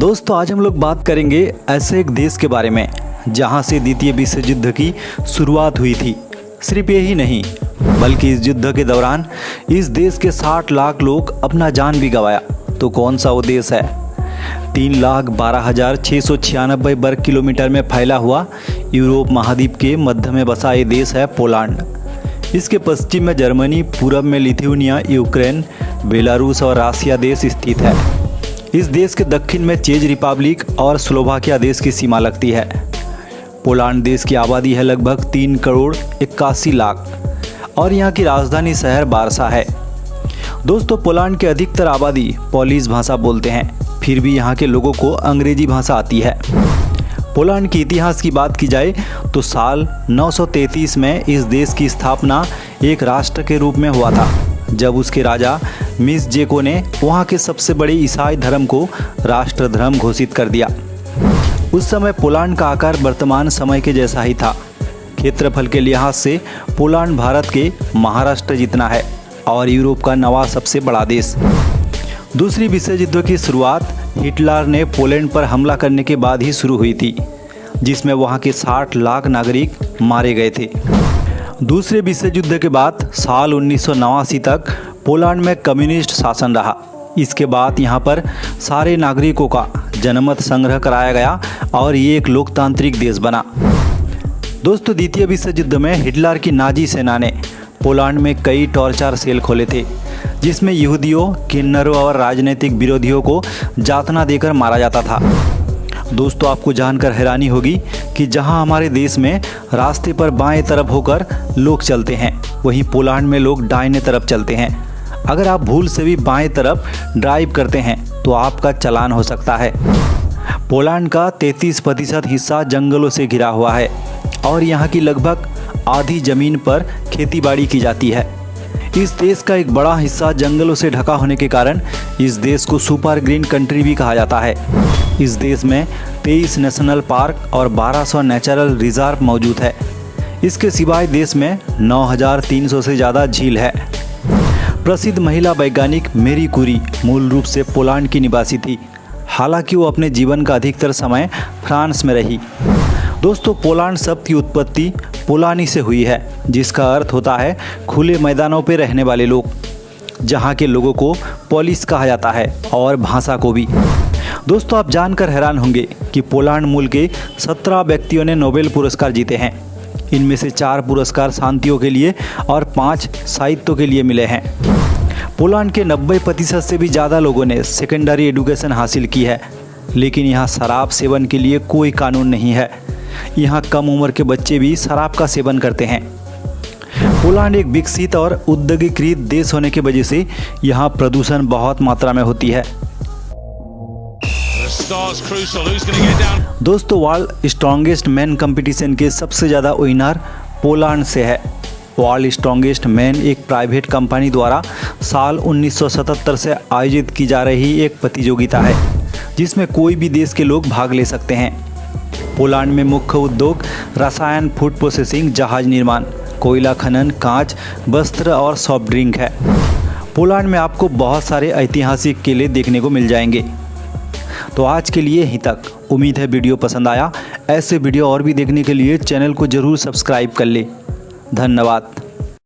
दोस्तों आज हम लोग बात करेंगे ऐसे एक देश के बारे में जहां से द्वितीय विश्व युद्ध की शुरुआत हुई थी। सिर्फ यही नहीं बल्कि इस युद्ध के दौरान इस देश के 60 लाख लोग अपना जान भी गंवाया। तो कौन सा वो देश है? 3,12,696 वर्ग किलोमीटर में फैला हुआ यूरोप महाद्वीप के मध्य में बसा ये देश है पोलैंड। इसके पश्चिम में जर्मनी, पूरब में लिथुआनिया, यूक्रेन, बेलारूस और रसिया देश स्थित है। इस देश के दक्षिण में चेक रिपब्लिक और स्लोवाकिया देश की सीमा लगती है। पोलैंड देश की आबादी है लगभग 3,81,00,000 और यहाँ की राजधानी शहर वार्सा है। दोस्तों पोलैंड के अधिकतर आबादी पोलिश भाषा बोलते हैं, फिर भी यहाँ के लोगों को अंग्रेजी भाषा आती है। पोलैंड के इतिहास की बात की जाए तो साल 933 में इस देश की स्थापना एक राष्ट्र के रूप में हुआ था, जब उसके राजा मिसजेको ने वहाँ के सबसे बड़े ईसाई धर्म को राष्ट्र धर्म घोषित कर दिया। उस समय पोलैंड का आकार वर्तमान समय के जैसा ही था। क्षेत्रफल के लिहाज से पोलैंड भारत के महाराष्ट्र जितना है और यूरोप का 9वां सबसे बड़ा देश। दूसरी विश्व युद्ध की शुरुआत हिटलर ने पोलैंड पर हमला करने के बाद ही शुरू हुई थी, जिसमें वहाँ के 60 लाख नागरिक मारे गए थे। दूसरे विश्व युद्ध के बाद साल 1989 तक पोलैंड में कम्युनिस्ट शासन रहा। इसके बाद यहाँ पर सारे नागरिकों का जनमत संग्रह कराया गया और ये एक लोकतांत्रिक देश बना। दोस्तों द्वितीय विश्व युद्ध में हिटलर की नाजी सेना ने पोलैंड में कई टॉर्चर सेल खोले थे, जिसमें यहूदियों, किन्नरों और राजनीतिक विरोधियों को यातना देकर मारा जाता था। दोस्तों आपको जानकर हैरानी होगी कि जहां हमारे देश में रास्ते पर बाएं तरफ होकर लोग चलते हैं, वहीं पोलैंड में लोग दाहिने तरफ चलते हैं। अगर आप भूल से भी बाएं तरफ ड्राइव करते हैं तो आपका चालान हो सकता है। पोलैंड का 33% हिस्सा जंगलों से घिरा हुआ है और यहाँ की लगभग आधी ज़मीन पर खेतीबाड़ी की जाती है। इस देश का एक बड़ा हिस्सा जंगलों से ढका होने के कारण इस देश को सुपर ग्रीन कंट्री भी कहा जाता है। इस देश में 23 नेशनल पार्क और 1200 नेचुरल रिजर्व मौजूद है। इसके सिवाय देश में 9,300 से ज़्यादा झील है। प्रसिद्ध महिला वैज्ञानिक मैरी क्यूरी मूल रूप से पोलैंड की निवासी थी, हालांकि वो अपने जीवन का अधिकतर समय फ्रांस में रही। दोस्तों पोलैंड शब्द की उत्पत्ति पोलानी से हुई है, जिसका अर्थ होता है खुले मैदानों पर रहने वाले लोग। जहाँ के लोगों को पोलिश कहा जाता है और भाषा को भी। दोस्तों आप जानकर हैरान होंगे कि पोलैंड मूल के 17 व्यक्तियों ने नोबेल पुरस्कार जीते हैं। इनमें से 4 पुरस्कार शांतियों के लिए और 5 साहित्य के लिए मिले हैं। पोलैंड के 90% से भी ज़्यादा लोगों ने सेकेंडरी एजुकेशन हासिल की है, लेकिन यहाँ शराब सेवन के लिए कोई कानून नहीं है। यहाँ कम उम्र के बच्चे भी शराब का सेवन करते हैं। पोलैंड एक विकसित और औद्योगिकीकृत देश होने की वजह से यहाँ प्रदूषण बहुत मात्रा में होती है। दोस्तों वर्ल्ड स्ट्रॉन्गेस्ट मैन कंपटीशन के सबसे ज़्यादा विनर पोलैंड से है। वर्ल्ड स्ट्रॉन्गेस्ट मैन एक प्राइवेट कंपनी द्वारा साल 1977 से आयोजित की जा रही एक प्रतियोगिता है, जिसमें कोई भी देश के लोग भाग ले सकते हैं। पोलैंड में मुख्य उद्योग रसायन, फूड प्रोसेसिंग, जहाज निर्माण, कोयला खनन, कांच, वस्त्र और सॉफ्ट ड्रिंक है। पोलैंड में आपको बहुत सारे ऐतिहासिक किले देखने को मिल जाएंगे। तो आज के लिए यहीं तक। उम्मीद है वीडियो पसंद आया। ऐसे वीडियो और भी देखने के लिए चैनल को ज़रूर सब्सक्राइब कर ले। धन्यवाद।